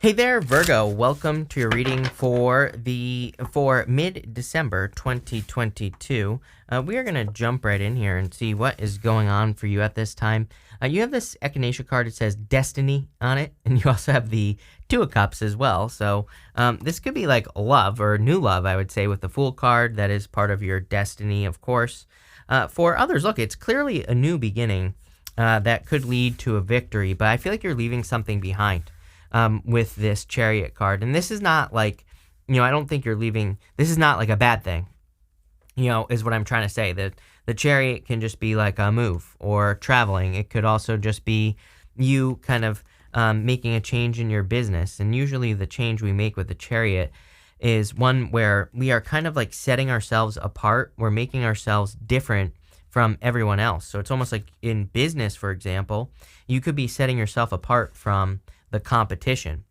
Hey there, Virgo. Welcome to your reading for mid-December 2022. We are going to jump right in here and see what is going on for you at this time. You have this Echinacea card that says Destiny on it, and you also have the Two of Cups as well. So this could be like love or new love, I would say, with the Fool card. That is part of your destiny, of course. For others, look, it's clearly a new beginning that could lead to a victory, but I feel like you're leaving something behind. With this Chariot card. And this is not like, I don't think you're leaving, this is not like a bad thing, is what I'm trying to say. That the Chariot can just be like a move or traveling. It could also just be you kind of making a change in your business. And usually the change we make with the Chariot is one where we are kind of like setting ourselves apart. We're making ourselves different from everyone else. So it's almost like in business, for example, you could be setting yourself apart from the competition.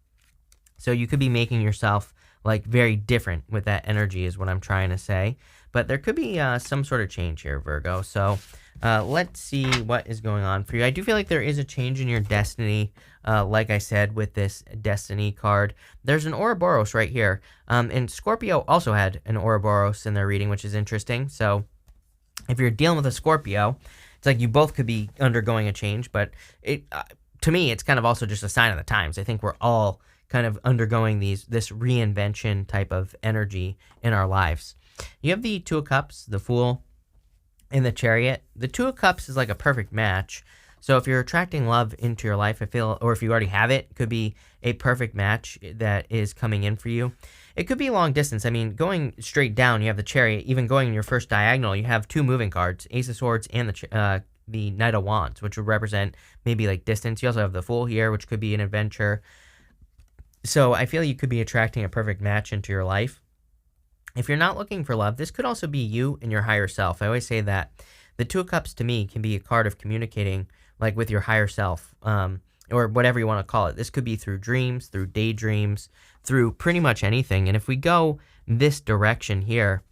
So you could be making yourself like very different with that energy is what I'm trying to say. But there could be some sort of change here, Virgo. So let's see what is going on for you. I do feel like there is a change in your destiny. Like I said, with this Destiny card, there's an Ouroboros right here. And Scorpio also had an Ouroboros in their reading, which is interesting. So if you're dealing with a Scorpio, it's like you both could be undergoing a change, but to me, it's kind of also just a sign of the times. I think we're all kind of undergoing this reinvention type of energy in our lives. You have the Two of Cups, the Fool, and the Chariot. The Two of Cups is like a perfect match. So if you're attracting love into your life, I feel, or if you already have it, could be a perfect match that is coming in for you. It could be long distance. I mean, going straight down, you have the Chariot. Even going in your first diagonal, you have two moving cards, Ace of Swords and the Knight of Wands, which would represent maybe like distance. You also have the Fool here, which could be an adventure. So I feel you could be attracting a perfect match into your life. If you're not looking for love, this could also be you and your higher self. I always say that the Two of Cups to me can be a card of communicating like with your higher self, or whatever you want to call it. This could be through dreams, through daydreams, through pretty much anything. And if we go this direction here,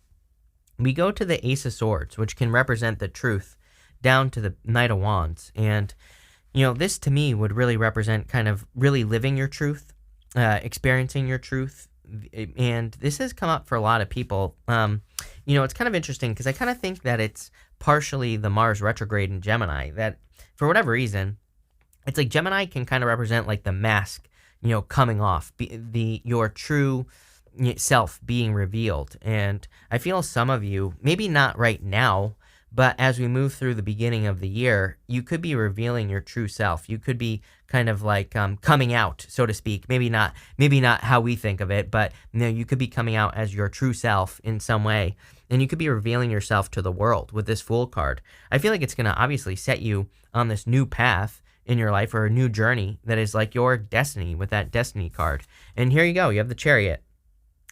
we go to the Ace of Swords, which can represent the truth, down to the Knight of Wands. And, this to me would really represent kind of really living your truth, experiencing your truth. And this has come up for a lot of people. It's kind of interesting because I kind of think that it's partially the Mars retrograde in Gemini, that for whatever reason, it's like Gemini can kind of represent like the mask, coming off, your true self being revealed. And I feel some of you, maybe not right now, but as we move through the beginning of the year, you could be revealing your true self. You could be kind of like coming out, so to speak. Maybe not how we think of it, but you could be coming out as your true self in some way. And you could be revealing yourself to the world with this Fool card. I feel like it's going to obviously set you on this new path in your life, or a new journey that is like your destiny with that Destiny card. And here you go. You have the Chariot.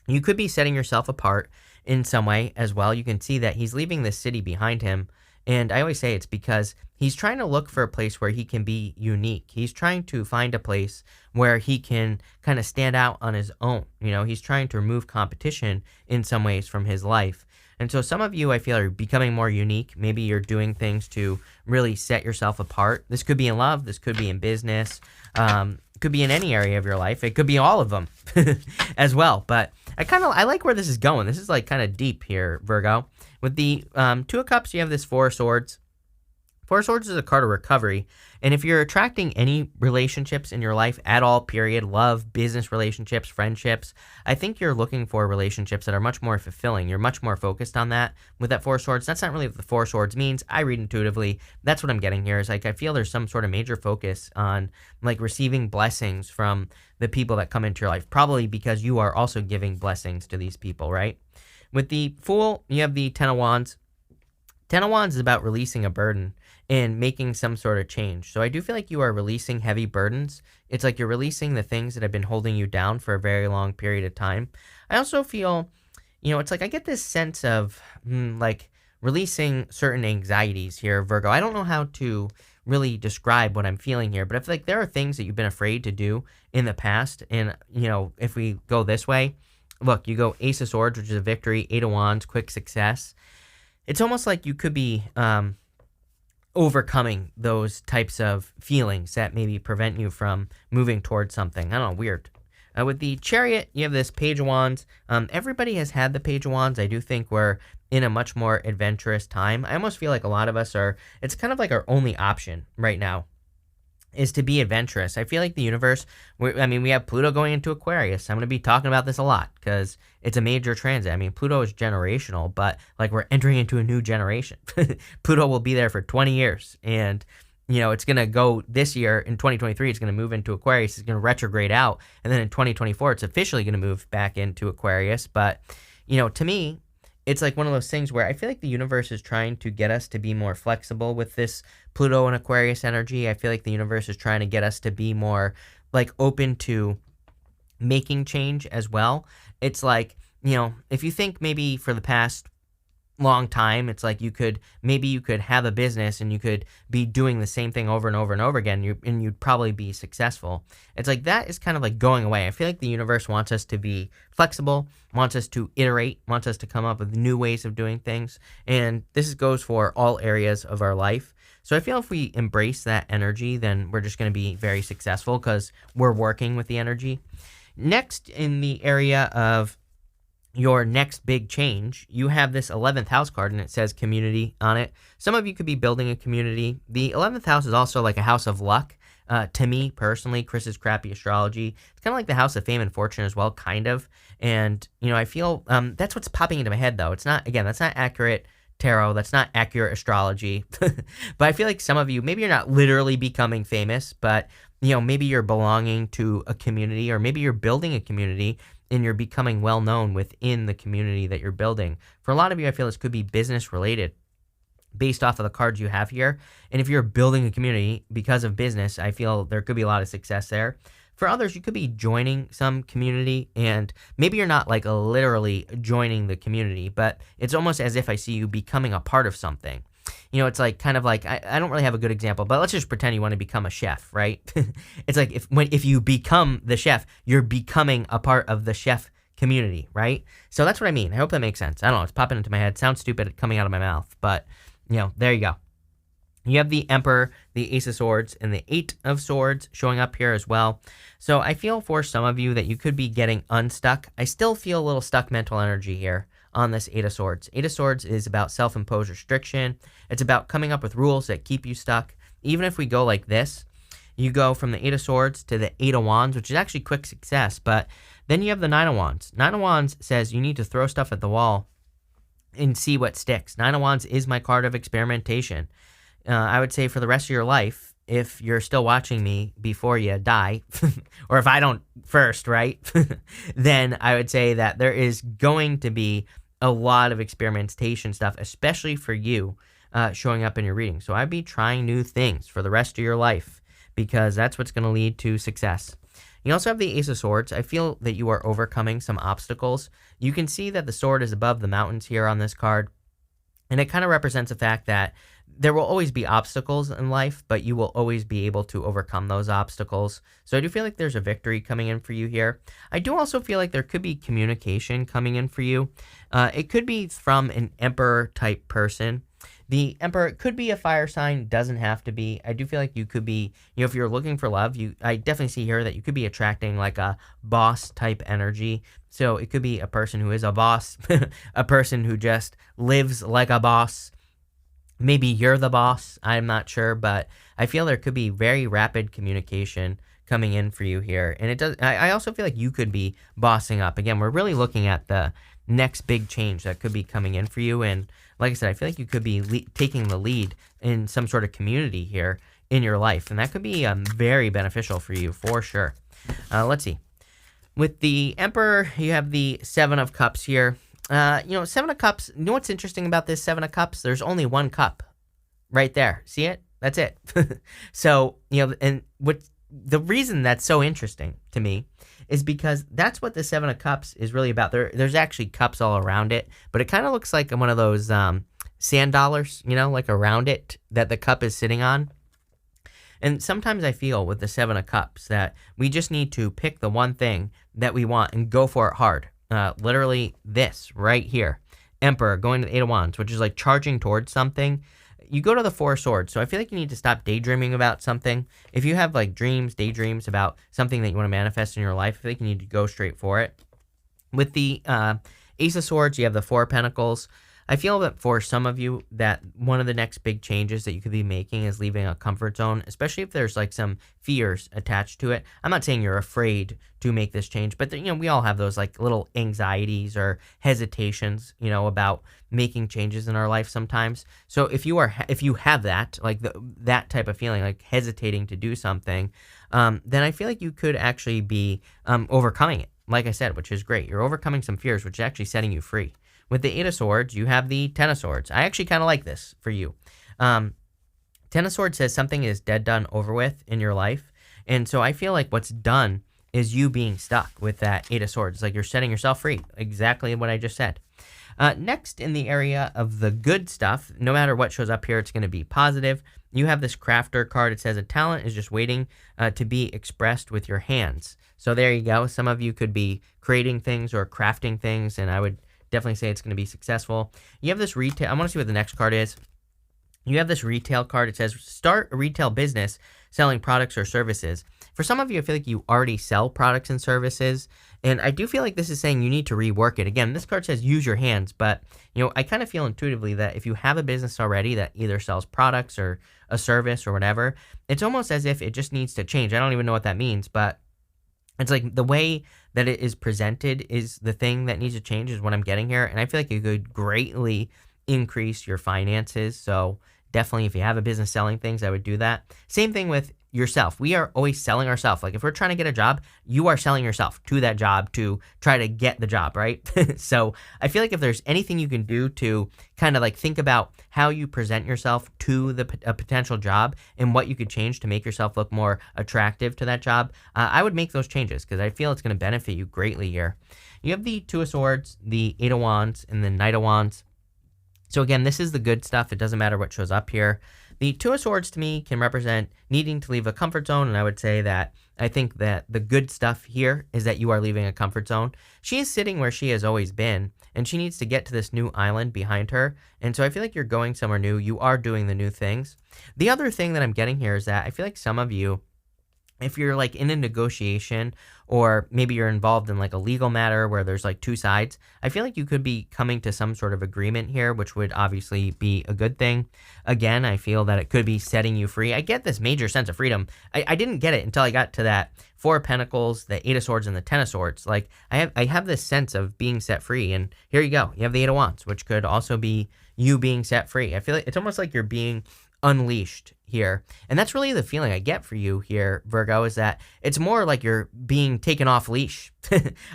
You could be setting yourself apart in some way as well. You can see that he's leaving this city behind him. And I always say it's because he's trying to look for a place where he can be unique. He's trying to find a place where he can kind of stand out on his own. He's trying to remove competition in some ways from his life. And so some of you, I feel, are becoming more unique. Maybe you're doing things to really set yourself apart. This could be in love. This could be in business. Could be in any area of your life. It could be all of them as well. But I like where this is going. This is like kind of deep here, Virgo. With the Two of Cups, you have this Four of Swords. Four of Swords is a card of recovery. And if you're attracting any relationships in your life at all, period, love, business relationships, friendships, I think you're looking for relationships that are much more fulfilling. You're much more focused on that with that Four of Swords. That's not really what the Four of Swords means. I read intuitively. That's what I'm getting here is like I feel there's some sort of major focus on like receiving blessings from the people that come into your life, probably because you are also giving blessings to these people, right? With the Fool, you have the Ten of Wands. Ten of Wands is about releasing a burden and making some sort of change. So I do feel like you are releasing heavy burdens. It's like you're releasing the things that have been holding you down for a very long period of time. I also feel, it's like I get this sense of like releasing certain anxieties here, Virgo. I don't know how to really describe what I'm feeling here, but I feel like there are things that you've been afraid to do in the past. And, if we go this way, look, you go Ace of Swords, which is a victory, Eight of Wands, quick success. It's almost like you could be overcoming those types of feelings that maybe prevent you from moving towards something. I don't know, weird. With the Chariot, you have this Page of Wands. Everybody has had the Page of Wands. I do think we're in a much more adventurous time. I almost feel like a lot of us are, it's kind of like our only option right now is to be adventurous. I feel like the universe, we have Pluto going into Aquarius. I'm going to be talking about this a lot because it's a major transit. I mean, Pluto is generational, but like we're entering into a new generation. Pluto will be there for 20 years. And, it's going to go this year in 2023. It's going to move into Aquarius. It's going to retrograde out. And then in 2024, it's officially going to move back into Aquarius. But, to me, it's like one of those things where I feel like the universe is trying to get us to be more flexible with this Pluto and Aquarius energy. I feel like the universe is trying to get us to be more like open to making change as well. It's like, if you think maybe for the past long time, it's like you could have a business and you could be doing the same thing over and over and over again, and you'd probably be successful. It's like that is kind of like going away. I feel like the universe wants us to be flexible, wants us to iterate, wants us to come up with new ways of doing things, and this goes for all areas of our life. So I feel if we embrace that energy, then we're just going to be very successful because we're working with the energy. Next, in the area of your next big change, you have this 11th house card and it says community on it. Some of you could be building a community. The 11th house is also like a house of luck. To me personally, Chris's crappy astrology, it's kind of like the house of fame and fortune as well, kind of. And, I feel that's what's popping into my head though. It's not, again, that's not accurate tarot. That's not accurate astrology. But I feel like some of you, maybe you're not literally becoming famous, but, maybe you're belonging to a community or maybe you're building a community and you're becoming well known within the community that you're building. For a lot of you, I feel this could be business related based off of the cards you have here. And if you're building a community because of business, I feel there could be a lot of success there. For others, you could be joining some community and maybe you're not like literally joining the community, but it's almost as if I see you becoming a part of something. It's like kind of like, I don't really have a good example, but let's just pretend you want to become a chef, right? It's like if you become the chef, you're becoming a part of the chef community, right? So that's what I mean. I hope that makes sense. I don't know. It's popping into my head. Sounds stupid coming out of my mouth, but there you go. You have the Emperor, the Ace of Swords, and the Eight of Swords showing up here as well. So I feel for some of you that you could be getting unstuck. I still feel a little stuck mental energy here on this Eight of Swords. Eight of Swords is about self-imposed restriction. It's about coming up with rules that keep you stuck. Even if we go like this, you go from the Eight of Swords to the Eight of Wands, which is actually quick success, but then you have the Nine of Wands. Nine of Wands says you need to throw stuff at the wall and see what sticks. Nine of Wands is my card of experimentation. I would say for the rest of your life, if you're still watching me before you die, or if I don't first, right, then I would say that there is going to be a lot of experimentation stuff, especially for you showing up in your reading. So I'd be trying new things for the rest of your life because that's what's going to lead to success. You also have the Ace of Swords. I feel that you are overcoming some obstacles. You can see that the sword is above the mountains here on this card, and it kind of represents the fact that there will always be obstacles in life, but you will always be able to overcome those obstacles. So I do feel like there's a victory coming in for you here. I do also feel like there could be communication coming in for you. It could be from an Emperor type person. The Emperor could be a fire sign, doesn't have to be. I do feel like you could be, if you're looking for love, I definitely see here that you could be attracting like a boss type energy. So it could be a person who is a boss, a person who just lives like a boss. Maybe you're the boss, I'm not sure, but I feel there could be very rapid communication coming in for you here. And it does. I also feel like you could be bossing up. Again, we're really looking at the next big change that could be coming in for you. And like I said, I feel like you could be taking the lead in some sort of community here in your life. And that could be very beneficial for you for sure. Let's see. With the Emperor, you have the Seven of Cups here. Seven of Cups, you know what's interesting about this Seven of Cups? There's only one cup right there. See it? That's it. So, and the reason that's so interesting to me is because that's what the Seven of Cups is really about. There's actually cups all around it, but it kind of looks like one of those sand dollars, like around it that the cup is sitting on. And sometimes I feel with the Seven of Cups that we just need to pick the one thing that we want and go for it hard. Literally this right here. Emperor going to the Eight of Wands, which is like charging towards something. you go to the Four of Swords. So I feel like you need to stop daydreaming about something. If you have like daydreams about something that you want to manifest in your life, I think you need to go straight for it. With the Ace of Swords, you have the Four of Pentacles. I feel that for some of you that one of the next big changes that you could be making is leaving a comfort zone, especially if there's like some fears attached to it. I'm not saying you're afraid to make this change, but we all have those like little anxieties or hesitations, about making changes in our life sometimes. So if you have that, like that type of feeling, like hesitating to do something, then I feel like you could actually be overcoming it. Like I said, which is great. You're overcoming some fears, which is actually setting you free. With the Eight of Swords, you have the Ten of Swords. I actually kind of like this for you. Ten of Swords says something is dead, done, over with in your life. And so I feel like what's done is you being stuck with that Eight of Swords. Like you're setting yourself free. Exactly what I just said. Next, in the area of the good stuff, no matter what shows up here, it's going to be positive. You have this Crafter card. It says a talent is just waiting to be expressed with your hands. So there you go. Some of you could be creating things or crafting things, and I would definitely say it's going to be successful. You have this retail. I want to see what the next card is. You have this retail card. It says start a retail business selling products or services. For some of you, I feel like you already sell products and services. And I do feel like this is saying you need to rework it. Again, this card says use your hands. But, I kind of feel intuitively that if you have a business already that either sells products or a service or whatever, it's almost as if it just needs to change. I don't even know what that means, but it's like the way that it is presented is the thing that needs to change is what I'm getting here. And I feel like it could greatly increase your finances. So definitely if you have a business selling things, I would do that. Same thing with yourself. We are always selling ourselves. Like if we're trying to get a job, you are selling yourself to that job to try to get the job, right? So I feel like if there's anything you can do to kind of like think about how you present yourself to a potential job and what you could change to make yourself look more attractive to that job, I would make those changes because I feel it's going to benefit you greatly here. You have the Two of Swords, the Eight of Wands, and the Knight of Wands. So again, this is the good stuff. It doesn't matter what shows up here. The Two of Swords to me can represent needing to leave a comfort zone, and I would say that I think that the good stuff here is that you are leaving a comfort zone. She is sitting where she has always been, and she needs to get to this new island behind her, and so I feel like you're going somewhere new. You are doing the new things. The other thing that I'm getting here is that I feel like some of you, if you're like in a negotiation or maybe you're involved in like a legal matter where there's like two sides, I feel like you could be coming to some sort of agreement here, which would obviously be a good thing. Again, I feel that it could be setting you free. I get this major sense of freedom. I didn't get it until I got to that Four of Pentacles, the Eight of Swords, and the Ten of Swords. Like I have this sense of being set free, and here you go. You have the Eight of Wands, which could also be you being set free. I feel like it's almost like you're being unleashed here. And that's really the feeling I get for you here, Virgo, is that it's more like you're being taken off leash.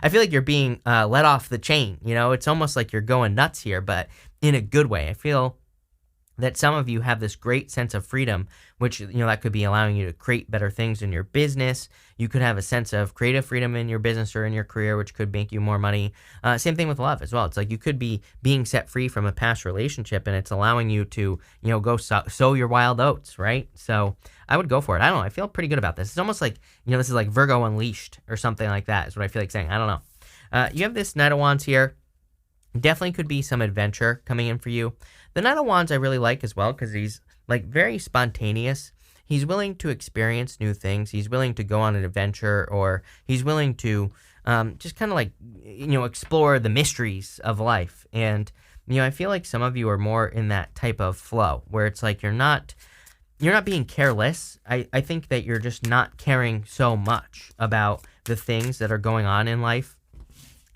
I feel like you're being let off the chain. It's almost like you're going nuts here, but in a good way. I feel that some of you have this great sense of freedom, which, that could be allowing you to create better things in your business. You could have a sense of creative freedom in your business or in your career, which could make you more money. Same thing with love as well. It's like you could be being set free from a past relationship, and it's allowing you to, go sow your wild oats, right? So I would go for it. I don't know. I feel pretty good about this. It's almost like, this is like Virgo Unleashed or something like that is what I feel like saying. I don't know. You have this Knight of Wands here. Definitely could be some adventure coming in for you. The Knight of Wands I really like as well because he's like very spontaneous. He's willing to experience new things. He's willing to go on an adventure, or he's willing to just kind of like, explore the mysteries of life. And, I feel like some of you are more in that type of flow where it's like you're not being careless. I think that you're just not caring so much about the things that are going on in life.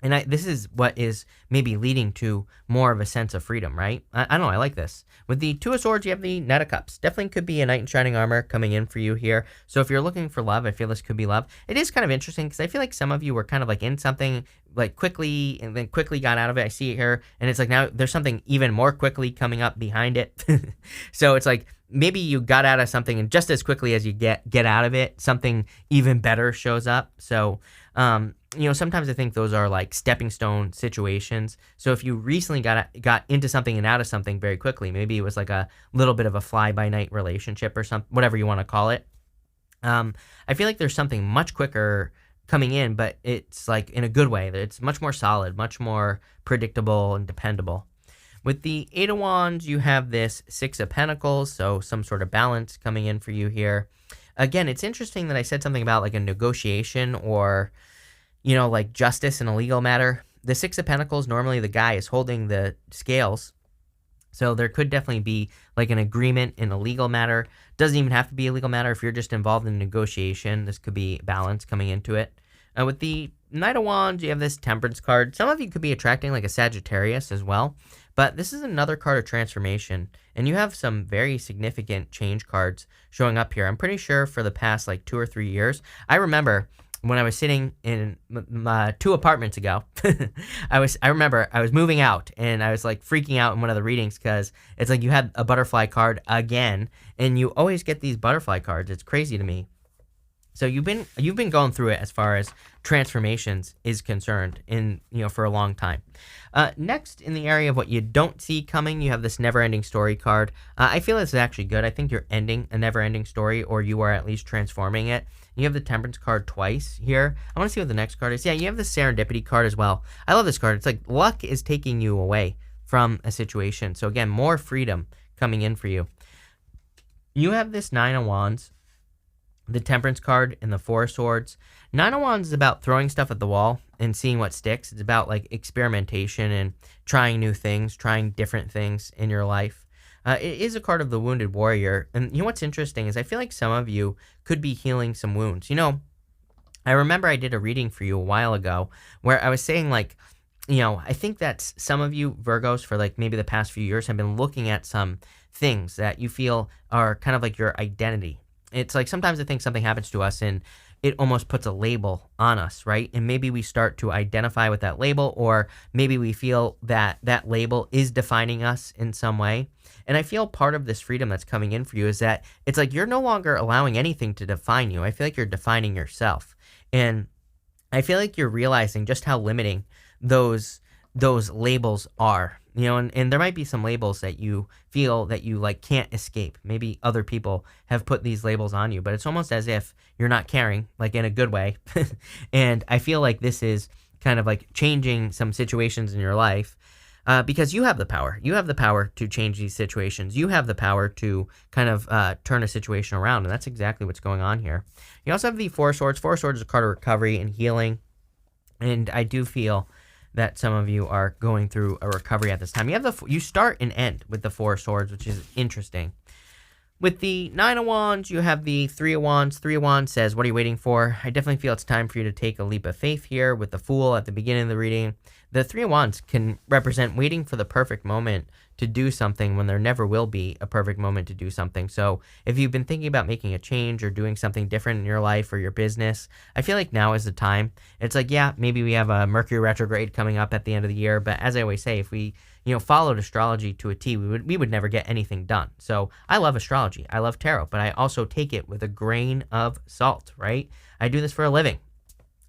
And this is what is maybe leading to more of a sense of freedom, right? I don't know. I like this. With the Two of Swords, you have the Knight of Cups. Definitely could be a knight in shining armor coming in for you here. So if you're looking for love, I feel this could be love. It is kind of interesting because I feel like some of you were kind of like in something like quickly and then quickly got out of it. I see it here. And it's like now there's something even more quickly coming up behind it. So it's like maybe you got out of something and just as quickly as you get out of it, something even better shows up. So, sometimes I think those are like stepping stone situations. So if you recently got into something and out of something very quickly, maybe it was like a little bit of a fly-by-night relationship or something, whatever you want to call it. I feel like there's something much quicker coming in, but it's like in a good way. It's much more solid, much more predictable and dependable. With the Eight of Wands, you have this Six of Pentacles, so some sort of balance coming in for you here. Again, it's interesting that I said something about like a negotiation or, like justice in a legal matter. The Six of Pentacles, normally the guy is holding the scales. So there could definitely be like an agreement in a legal matter. Doesn't even have to be a legal matter. If you're just involved in negotiation, this could be balance coming into it. With the Knight of Wands, you have this Temperance card. Some of you could be attracting like a Sagittarius as well. But this is another card of transformation. And you have some very significant change cards showing up here. I'm pretty sure for the past like 2 or 3 years. I remember when I was sitting in my 2 apartments ago, I remember I was moving out and I was like freaking out in one of the readings because it's like you had a butterfly card again, and you always get these butterfly cards. It's crazy to me. So you've been going through it as far as transformations is concerned for a long time. Next, in the area of what you don't see coming, you have this never-ending story card. I feel this is actually good. I think you're ending a never-ending story, or you are at least transforming it. You have the Temperance card twice here. I want to see what the next card is. Yeah, you have the Serendipity card as well. I love this card. It's like luck is taking you away from a situation. So again, more freedom coming in for you. You have this Nine of Wands, the Temperance card, and the Four of Swords. Nine of Wands is about throwing stuff at the wall and seeing what sticks. It's about like experimentation and trying new things, trying different things in your life. It is a card of the Wounded Warrior. And what's interesting is I feel like some of you could be healing some wounds. I remember I did a reading for you a while ago where I was saying like, I think that some of you Virgos for like maybe the past few years have been looking at some things that you feel are kind of like your identity. It's like sometimes I think something happens to us and it almost puts a label on us, right? And maybe we start to identify with that label, or maybe we feel that that label is defining us in some way. And I feel part of this freedom that's coming in for you is that it's like you're no longer allowing anything to define you. I feel like you're defining yourself. And I feel like you're realizing just how limiting those labels are. And there might be some labels that you feel that you like can't escape. Maybe other people have put these labels on you, but it's almost as if you're not caring, like in a good way. And I feel like this is kind of like changing some situations in your life because you have the power. You have the power to change these situations. You have the power to kind of turn a situation around, and that's exactly what's going on here. You also have the Four of Swords. Four of Swords is a card of recovery and healing, and I do feel that some of you are going through a recovery at this time. You start and end with the Four of Swords, which is interesting. With the Nine of Wands, you have the Three of Wands. Three of Wands says, what are you waiting for? I definitely feel it's time for you to take a leap of faith here with the Fool at the beginning of the reading. The Three of Wands can represent waiting for the perfect moment to do something when there never will be a perfect moment to do something. So if you've been thinking about making a change or doing something different in your life or your business, I feel like now is the time. It's like, yeah, maybe we have a Mercury retrograde coming up at the end of the year, but as I always say, if we followed astrology to a T, we would never get anything done. So I love astrology. I love tarot, but I also take it with a grain of salt, right? I do this for a living.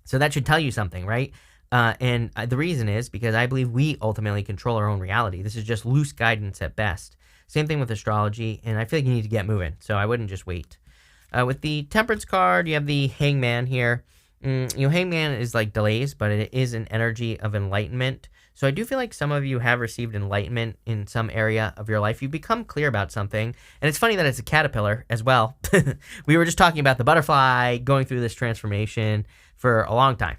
So that should tell you something, right? And the reason is because I believe we ultimately control our own reality. This is just loose guidance at best. Same thing with astrology, and I feel like you need to get moving, so I wouldn't just wait. With the Temperance card, you have the Hangman here. Hangman is like delays, but it is an energy of enlightenment. So I do feel like some of you have received enlightenment in some area of your life. You become clear about something, and it's funny that it's a caterpillar as well. We were just talking about the butterfly going through this transformation for a long time.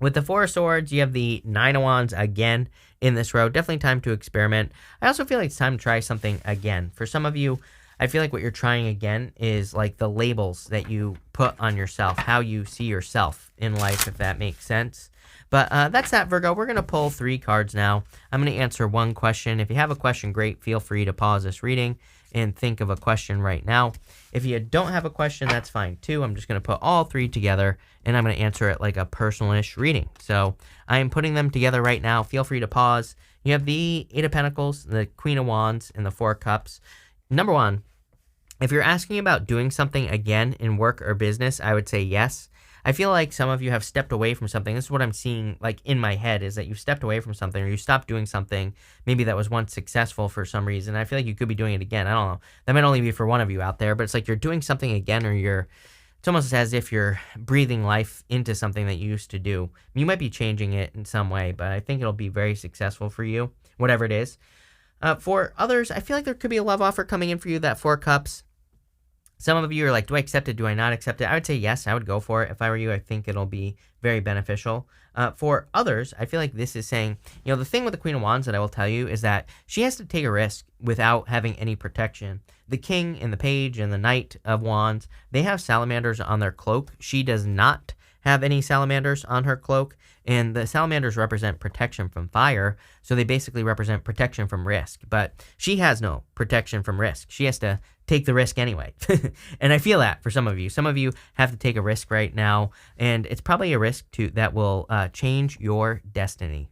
With the Four of Swords, you have the Nine of Wands again in this row. Definitely time to experiment. I also feel like it's time to try something again. For some of you, I feel like what you're trying again is like the labels that you put on yourself, how you see yourself in life, if that makes sense. But that's that, Virgo. We're going to pull 3 cards now. I'm going to answer one question. If you have a question, great. Feel free to pause this reading and think of a question right now. If you don't have a question, that's fine too. I'm just going to put all 3 together, and I'm going to answer it like a personalish reading. So I am putting them together right now. Feel free to pause. You have the Eight of Pentacles, the Queen of Wands, and the Four of Cups. Number 1, if you're asking about doing something again in work or business, I would say yes. I feel like some of you have stepped away from something. This is what I'm seeing like in my head, is that you've stepped away from something, or you stopped doing something maybe that was once successful for some reason. I feel like you could be doing it again. I don't know. That might only be for one of you out there, but it's like you're doing something again, or it's almost as if you're breathing life into something that you used to do. You might be changing it in some way, but I think it'll be very successful for you, whatever it is. For others, I feel like there could be a love offer coming in for you, that Four Cups. Some of you are like, do I accept it? Do I not accept it? I would say yes, I would go for it. If I were you, I think it'll be very beneficial. For others, I feel like this is saying, the thing with the Queen of Wands that I will tell you is that she has to take a risk without having any protection. The King and the Page and the Knight of Wands, they have salamanders on their cloak. She does not have any salamanders on her cloak, and the salamanders represent protection from fire, so they basically represent protection from risk. But she has no protection from risk. She has to take the risk anyway. And I feel that for some of you. Some of you have to take a risk right now, and it's probably a risk that will change your destiny.